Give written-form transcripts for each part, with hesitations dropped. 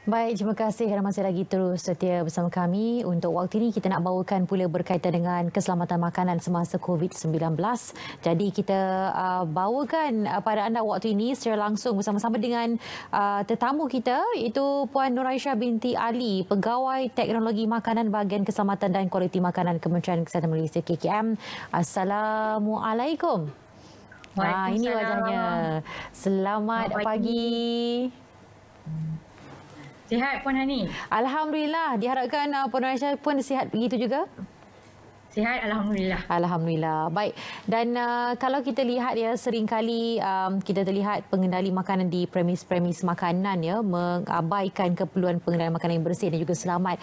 Baik, terima kasih kerana masih lagi terus setia bersama kami. Untuk waktu ini kita nak bawakan pula berkaitan dengan keselamatan makanan semasa COVID-19. Jadi kita bawakan pada anda waktu ini secara langsung bersama-sama dengan tetamu kita, iaitu Puan Nuraisyah binti Ali, Pegawai Teknologi Makanan Bahagian Keselamatan dan Kualiti Makanan Kementerian Kesihatan Malaysia KKM. Assalamualaikum. Ini wajahnya. Selamat pagi. Sihat Puan Hani? Alhamdulillah. Diharapkan Puan Nuraisyah pun sihat begitu juga? Sihat, Alhamdulillah. Alhamdulillah. Baik. Dan kalau kita lihat ya, seringkali kita terlihat pengendali makanan di premis-premis makanan ya, mengabaikan keperluan pengendalian makanan yang bersih dan juga selamat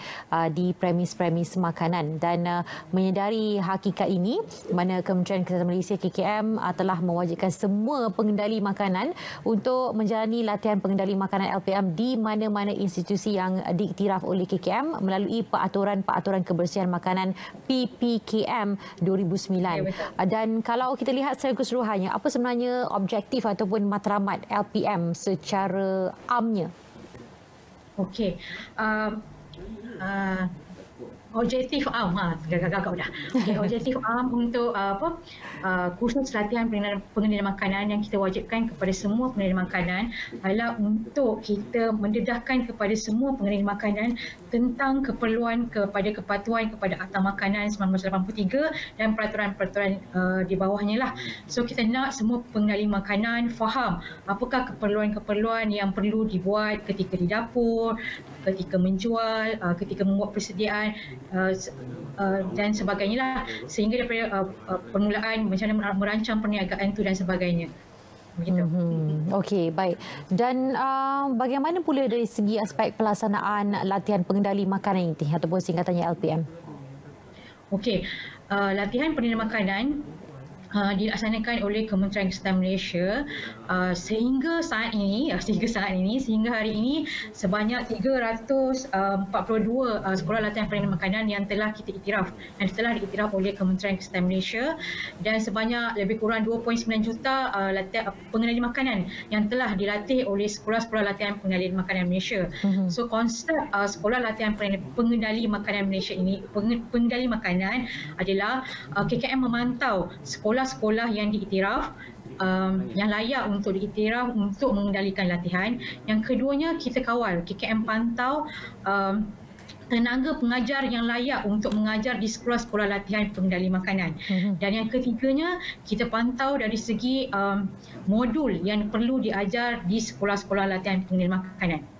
di premis-premis makanan. Dan menyedari hakikat ini, mana Kementerian Kesihatan Malaysia KKM telah mewajibkan semua pengendali makanan untuk menjalani latihan pengendali makanan LPM di mana-mana institusi yang diiktiraf oleh KKM melalui peraturan kebersihan makanan PPKM 2009. Dan kalau kita lihat secara keseluruhannya, apa sebenarnya objektif ataupun matlamat LPM secara amnya? Okey. Objektif am, gagap dah. Okay, objektif am untuk kursus latihan pengendalian makanan yang kita wajibkan kepada semua pengendali makanan adalah untuk kita mendedahkan kepada semua pengendali makanan tentang keperluan kepada kepatuhan kepada Akta Makanan 1983 dan peraturan-peraturan di bawahnya lah. So kita nak semua pengendali makanan faham apakah keperluan-keperluan yang perlu dibuat ketika di dapur, ketika menjual, ketika membuat persediaan dan sebagainya lah, sehingga daripada permulaan macam mana merancang perniagaan itu dan sebagainya. Begitu. Okey, baik. Dan bagaimana pula dari segi aspek pelaksanaan latihan pengendali makanan ini ataupun singkatannya LPM? Okey, latihan pengendali makanan dilaksanakan oleh Kementerian Kesihatan Malaysia sehingga hari ini sebanyak 342 sekolah latihan pengendali makanan yang telah kita iktiraf dan telah diiktiraf oleh Kementerian Kesihatan Malaysia, dan sebanyak lebih kurang 2.9 juta pengendali makanan yang telah dilatih oleh sekolah-sekolah latihan pengendali makanan Malaysia. So konsep sekolah latihan pengendali makanan Malaysia ini, pengendali makanan adalah KKM memantau sekolah yang diiktiraf, yang layak untuk diiktiraf untuk mengendalikan latihan. Yang keduanya, kita kawal, KKM pantau tenaga pengajar yang layak untuk mengajar di sekolah-sekolah latihan pengendali makanan. Dan yang ketiganya, kita pantau dari segi modul yang perlu diajar di sekolah-sekolah latihan pengendali makanan.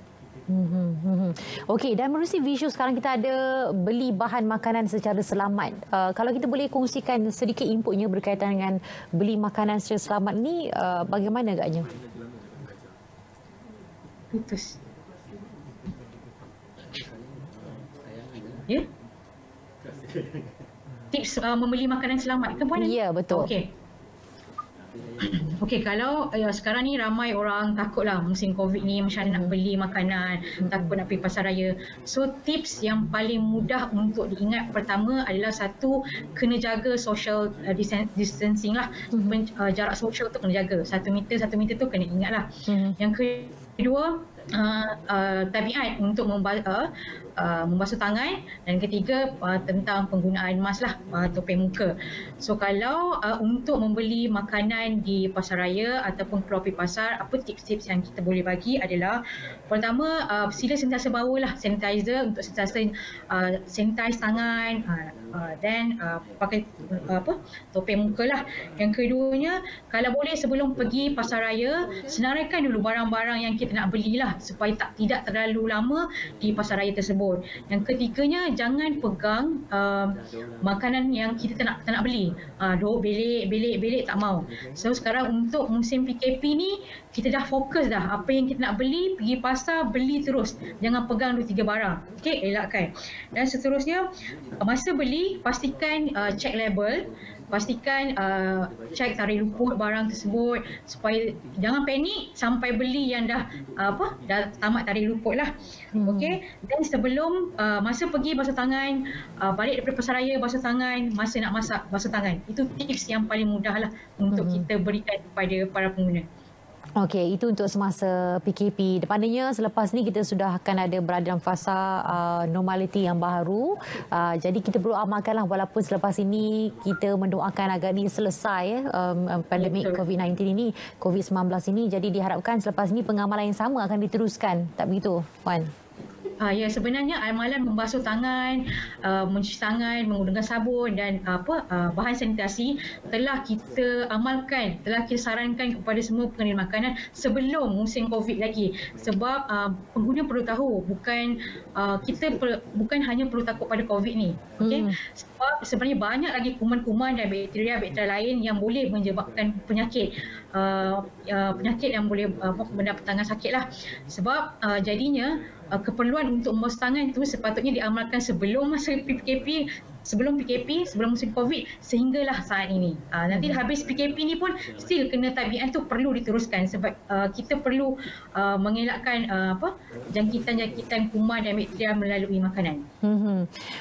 Okey, dan menerusi visual sekarang kita ada beli bahan makanan secara selamat. Kalau kita boleh kongsikan sedikit inputnya berkaitan dengan beli makanan secara selamat ni, bagaimana agaknya? Putus. Ya? Tips membeli makanan selamat ke Puan? Ya, betul. Okey, kalau sekarang ni ramai orang takutlah musim COVID ni, macam mana nak beli makanan, takut nak pergi pasar raya. So tips yang paling mudah untuk diingat pertama adalah satu, kena jaga social distancing lah. Jarak sosial tu kena jaga. 1 meter tu kena ingat lah. Yang kedua, tabiat untuk membasuh tangan, dan ketiga tentang penggunaan mask lah, topeng muka. So kalau untuk membeli makanan di pasar raya ataupun keluar pergi pasar, apa tips-tips yang kita boleh bagi adalah, pertama, sila sentiasa bawalah sanitizer untuk sentiasa sanitize tangan, dan pakai topeng muka lah. Yang keduanya, kalau boleh sebelum pergi pasar raya, senaraikan dulu barang-barang yang kita nak belilah supaya tidak terlalu lama di pasar raya tersebut. Yang ketiganya, jangan pegang makanan yang kita tak nak beli. Belik tak mau. So sekarang untuk musim PKP ni, kita dah fokus dah apa yang kita nak beli, pergi pasar beli terus. Jangan pegang 2-3 barang. Okey, elakkan. Dan seterusnya, masa beli pastikan check label, pastikan cek tarikh luput barang tersebut, supaya jangan panik sampai beli yang dah tamat tarikh luput lah. Okey, dan sebelum masa pergi basuh tangan, balik daripada pasar raya basuh tangan, masa nak masak basuh tangan. Itu tips yang paling mudah lah untuk kita berikan kepada para pengguna. Okey, itu untuk semasa PKP. Depannya selepas ni kita sudah akan ada berada dalam fasa normaliti yang baru. Jadi kita perlu amalkanlah walaupun selepas ini kita mendoakan agar ni selesai pandemik COVID-19 ini, COVID-19 ini. Jadi diharapkan selepas ini pengamalan yang sama akan diteruskan. Tak begitu, Puan? Ya, sebenarnya amalan membasuh tangan, mencuci tangan, menggunakan sabun dan bahan sanitasi telah kita amalkan, telah kita sarankan kepada semua pengguna makanan sebelum musim COVID lagi. Sebab pengguna perlu tahu bukan hanya perlu takut pada COVID ni. Okey. Sebab sebenarnya banyak lagi kuman-kuman dan bakteria-bakteria lain yang boleh menyebabkan penyakit. Penyakit yang boleh mendatangkan sakit lah. Sebab jadinya keperluan untuk membasuh tangan itu sepatutnya diamalkan sebelum masa PKP, sebelum musim COVID sehinggalah saat ini. Nanti dah habis PKP ni pun still kena tabiat tu perlu diteruskan sebab kita perlu mengelakkan jangkitan-jangkitan kuman dan bakteria melalui makanan.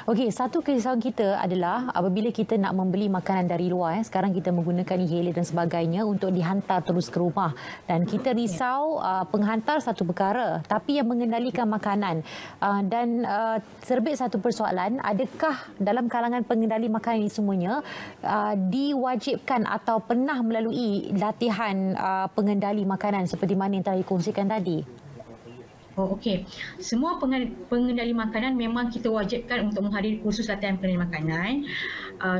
Okey, satu kerisauan kita adalah apabila kita nak membeli makanan dari luar, sekarang kita menggunakan e-hailer dan sebagainya untuk dihantar terus ke rumah. Dan kita risau penghantar satu perkara, tapi yang mengendalikan makanan. Dan terbit satu persoalan, adakah dalam kalangan pengendali makanan ini semuanya diwajibkan atau pernah melalui latihan pengendali makanan seperti mana yang telah dikongsikan tadi? Okey. Semua pengendali makanan memang kita wajibkan untuk menghadiri kursus latihan pengendali makanan.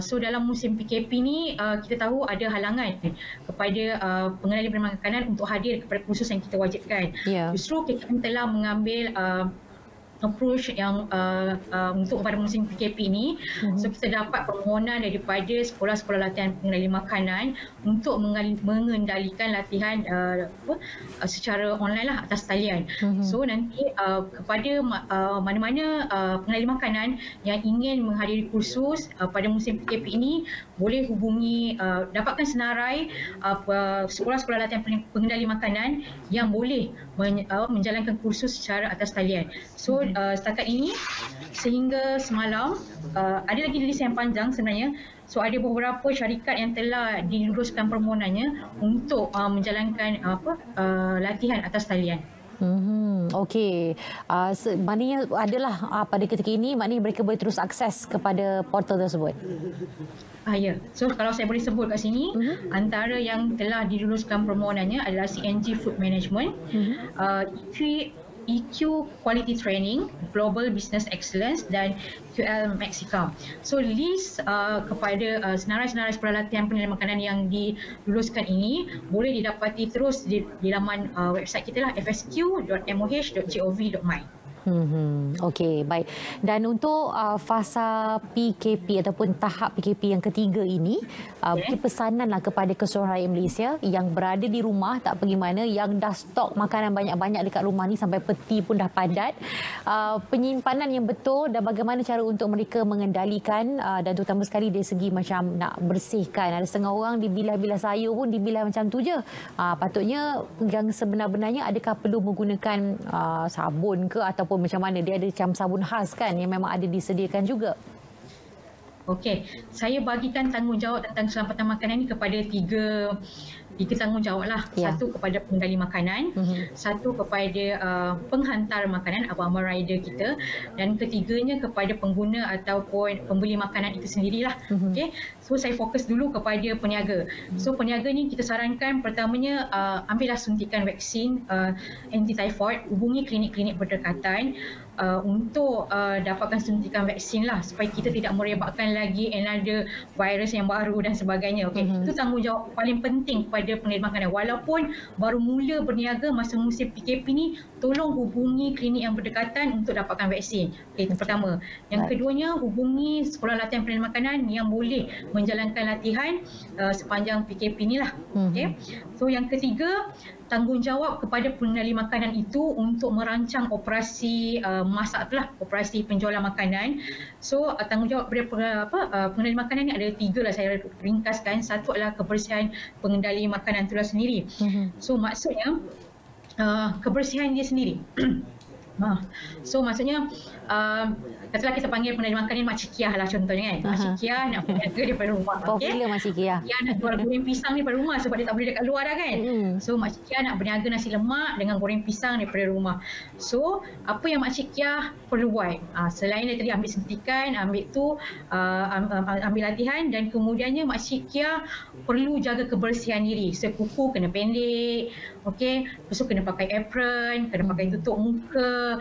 So dalam musim PKP ni kita tahu ada halangan kepada pengendali makanan untuk hadir kepada kursus yang kita wajibkan. Justru kita telah mengambil approach yang untuk pada musim PKP ini. So kita dapat permohonan daripada sekolah-sekolah latihan pengendali makanan untuk mengendalikan latihan secara online lah atas talian. So nanti kepada mana-mana pengendali makanan yang ingin menghadiri kursus pada musim PKP ini boleh hubungi, dapatkan senarai sekolah-sekolah latihan pengendali makanan yang boleh menjalankan kursus secara atas talian. So setakat ini sehingga semalam ada lagi list yang panjang sebenarnya. So ada beberapa syarikat yang telah diluluskan permohonannya untuk menjalankan latihan atas talian. Okey. Maknanya adalah pada ketika ini maknanya mereka boleh terus akses kepada portal tersebut. Ya. So kalau saya boleh sebut kat sini, antara yang telah diluluskan permohonannya adalah CNG Food Management, EQ Quality Training, Global Business Excellence dan QL Mexica. So list kepada senarai-senarai sekolah latihan pengendali makanan yang diluluskan ini boleh didapati terus di laman website kita lah, fsq.moh.gov.my. Okey, baik. Dan untuk fasa PKP ataupun tahap PKP yang ketiga ini, mungkin pesananlah kepada keseluruhan rakyat Malaysia yang berada di rumah, tak pergi mana, yang dah stok makanan banyak-banyak dekat rumah ni sampai peti pun dah padat. Penyimpanan yang betul dan bagaimana cara untuk mereka mengendalikan dan terutama sekali dari segi macam nak bersihkan. Ada setengah orang dibilah-bilah sayur pun dibilah macam tu je. Patutnya yang sebenar-benarnya adakah perlu menggunakan sabun ke ataupun macam mana? Dia ada macam sabun khas kan yang memang ada disediakan juga. Okey, saya bagikan tanggungjawab tentang keselamatan makanan ni kepada tiga tanggungjawab lah. Satu kepada pengendali makanan, satu kepada penghantar makanan, abang-abang rider kita, dan ketiganya kepada pengguna ataupun pembeli makanan itu sendirilah. Okey, so saya fokus dulu kepada peniaga. So peniaga ni kita sarankan pertamanya ambillah suntikan vaksin anti-typhoid, hubungi klinik-klinik berdekatan untuk dapatkan suntikan vaksin lah supaya kita tidak merebakkan lagi another virus yang baru dan sebagainya. Okey, itu tanggungjawab paling penting kepada pengendali makanan. Walaupun baru mula berniaga masa musim PKP ni, tolong hubungi klinik yang berdekatan untuk dapatkan vaksin. Okey, itu pertama. Yang keduanya, hubungi sekolah latihan pengendali makanan yang boleh menjalankan latihan sepanjang PKP ni lah. Okey. So yang ketiga, tanggungjawab kepada pengendali makanan itu untuk merancang operasi masak itulah, operasi penjualan makanan. So tanggungjawab kepada pengendali makanan ni ada tiga lah, saya ringkaskan. Satu adalah kebersihan pengendali makanan itulah sendiri. So maksudnya kebersihan dia sendiri. So maksudnya katalah kita panggil pengendali makan ni Makcik Kiah lah contohnya kan. Makcik Kiah nak berniaga daripada rumah. Popular Makcik Kiah. Dia nak jual goreng pisang ni daripada rumah sebab dia tak boleh dekat luar dah kan. So Makcik Kiah nak berniaga nasi lemak dengan goreng pisang daripada rumah. So apa yang Makcik Kiah perlu buat? Selain dia tadi ambil suntikan, ambil latihan dan kemudiannya Makcik Kiah perlu jaga kebersihan diri. So kuku kena pendek, okey. Lepas tu kena pakai apron, kena pakai tutup muka.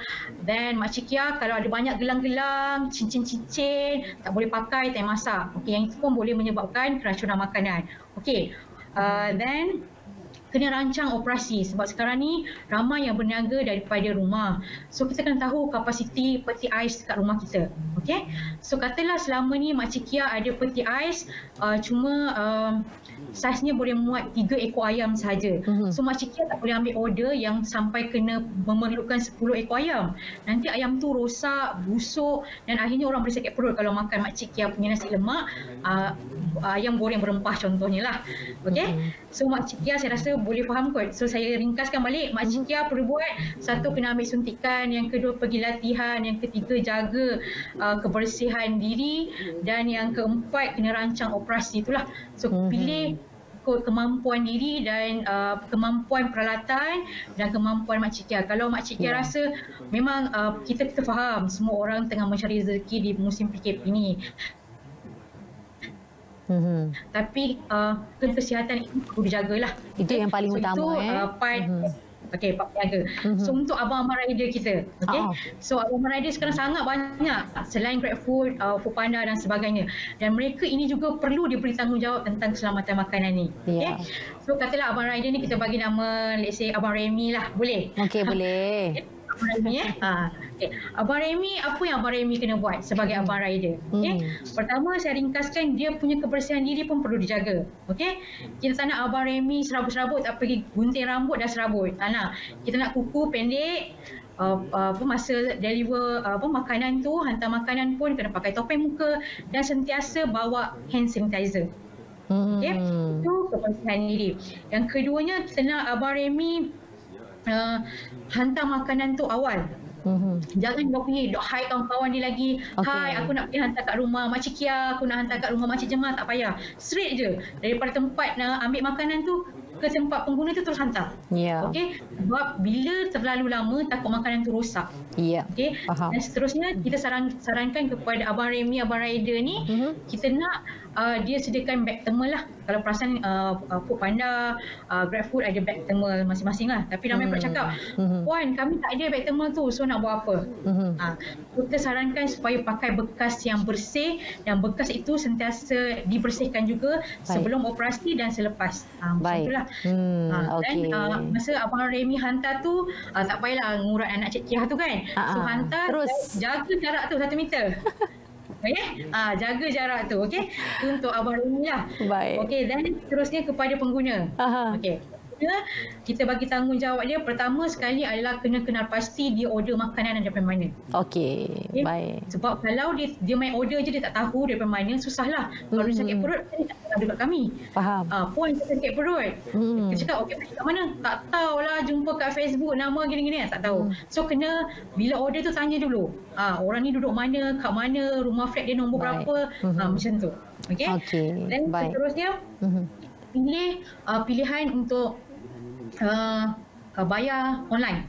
Dan Makcik Kiah kalau ada banyak gelang-gelang, cincin-cincin, tak boleh pakai time masak. Okey, yang itu pun boleh menyebabkan keracunan makanan. Okey. Then kena rancang operasi sebab sekarang ni ramai yang berniaga daripada rumah. So kita kena tahu kapasiti peti ais dekat rumah kita. Okey. So katalah selama ni Makcik Kiah ada peti ais cuma saiznya boleh muat 3 ekor ayam sahaja. So Makcik Kiah tak boleh ambil order yang sampai kena memerlukan 10 ekor ayam. Nanti ayam tu rosak, busuk dan akhirnya orang boleh sakit perut kalau makan Makcik Kiah punya nasi lemak, ayam goreng berempah contohnya lah. Okey. So Makcik Kiah saya rasa boleh faham kot. So saya ringkaskan balik, Makcik Kiah perlu buat, satu kena ambil suntikan, yang kedua pergi latihan, yang ketiga jaga kebersihan diri dan yang keempat kena rancang operasi itulah. So pilih kemampuan diri dan kemampuan peralatan dan kemampuan Makcik Kiah. Kalau Makcik Kiah rasa memang kita faham semua orang tengah mencari rezeki di musim PKP ini. Tapi kesihatan ini perlu dijagalah. Itu yang paling utama. Itu part part jaga. So untuk abang-abang rider kita, so abang-abang rider sekarang sangat banyak selain GrabFood, Foodpanda dan sebagainya. Dan mereka ini juga perlu diberi tanggungjawab tentang keselamatan makanan ni. So katalah abang rider ni kita bagi nama, let's say Abang Remy lah, boleh? Okey, boleh. Abang Remy Abang Remy, apa yang Abang Remy kena buat sebagai abang rider? Pertama saya ringkaskan, dia punya kebersihan diri pun perlu dijaga. Kita tak nak Abang Remy serabut-serabut, tak pergi gunting rambut dah serabut. Tak nak. Kita nak kuku pendek. Masa deliver makanan tu, hantar makanan pun kena pakai topeng muka dan sentiasa bawa hand sanitizer. Itu kebersihan diri. Yang keduanya, kita nak Abang Remy hantar makanan tu awal. Jangan dok pergi dok hai kawan-kawan dia lagi. Hai, aku nak pergi hantar kat rumah Makcik Kiah, aku nak hantar kat rumah Makcik Jemaah, tak payah. Straight je daripada tempat ambil makanan tu ke tempat pengguna tu terus hantar. Okey, sebab bila terlalu lama takut makanan tu rosak. Okey, dan seterusnya kita sarankan kepada Abang Remy, abang rider ni, kita nak dia sediakan beg thermal lah. Kalau perasan Foodpanda, GrabFood ada beg thermal masing-masing lah. Tapi ramai pula cakap, Puan, kami tak ada beg thermal tu, so nak buat apa? Kita sarankan supaya pakai bekas yang bersih dan bekas itu sentiasa dibersihkan juga sebelum operasi dan selepas. Macam itulah. Dan masa Abang Remy hantar tu, tak payahlah ngurat anak Cik Kiah tu kan. So hantar, terus jaga jarak tu 1 meter. Jaga jarak tu. Itu untuk Abang Remy lah. Dan terusnya kepada pengguna. Kita bagi tanggungjawab dia, pertama sekali adalah kena kenal pasti dia order makanan daripada mana. Baik. Sebab kalau dia main order je, dia tak tahu daripada mana, susahlah. Kalau dia sakit perut, dia tak tahu dekat kami. Puan sakit perut. Kita cakap, pergi kat mana? Tak tahulah, jumpa kat Facebook, nama gini-gini, tak tahu. So kena, bila order tu tanya dulu. Orang ni duduk mana, kat mana, rumah flat dia nombor berapa, macam tu. Dan seterusnya, pilih pilihan untuk bayar online.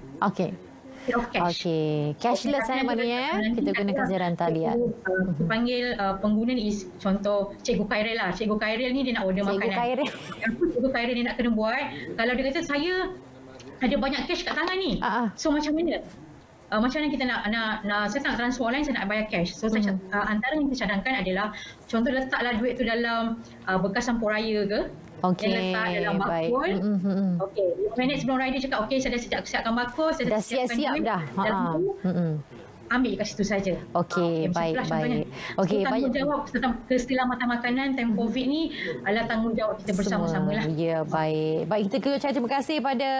Cashless maknanya kita gunakan secara talian. Kita panggil pengguna ni contoh Cikgu Khairil lah. Cikgu Khairil ni dia nak order makanan. Cikgu Khairil ni nak kena buat. Kalau dia kata saya ada banyak cash kat tangan ni. So macam mana? Macam mana kita nak saya nak transfer online, saya nak bayar cash. So antara yang kita cadangkan adalah contoh letaklah duit tu dalam bekas sampuraya ke. Letak dalam bakul. Minit sebelum rider cakap, saya dah siapkan bakul, saya dah siap dah. ambil kat situ saja. Okey, baik, baik. Okey, so, tanggungjawab tentang keselamatan makanan time COVID ni adalah tanggungjawab kita bersama-sama lah. Ya, baik. Baik, kita ucapkan terima kasih pada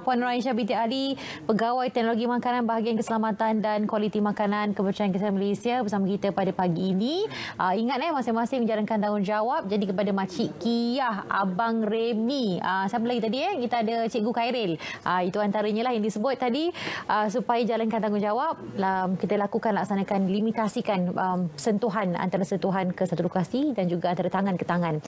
Puan Nur Aisyah binti Ali, Pegawai Teknologi Makanan Bahagian Keselamatan dan Kualiti Makanan Kementerian Kesihatan Malaysia bersama kita pada pagi ini. Ingat masing-masing menjalankan tanggungjawab. Jadi kepada Makcik Kiyah, Abang Remy, siapa lagi tadi kita ada Cikgu Khairil. Itu antaranya lah yang disebut tadi, supaya jalankan tanggungjawab. Kita laksanakan limitasikan sentuhan antara sentuhan ke satu lokasi dan juga antara tangan ke tangan.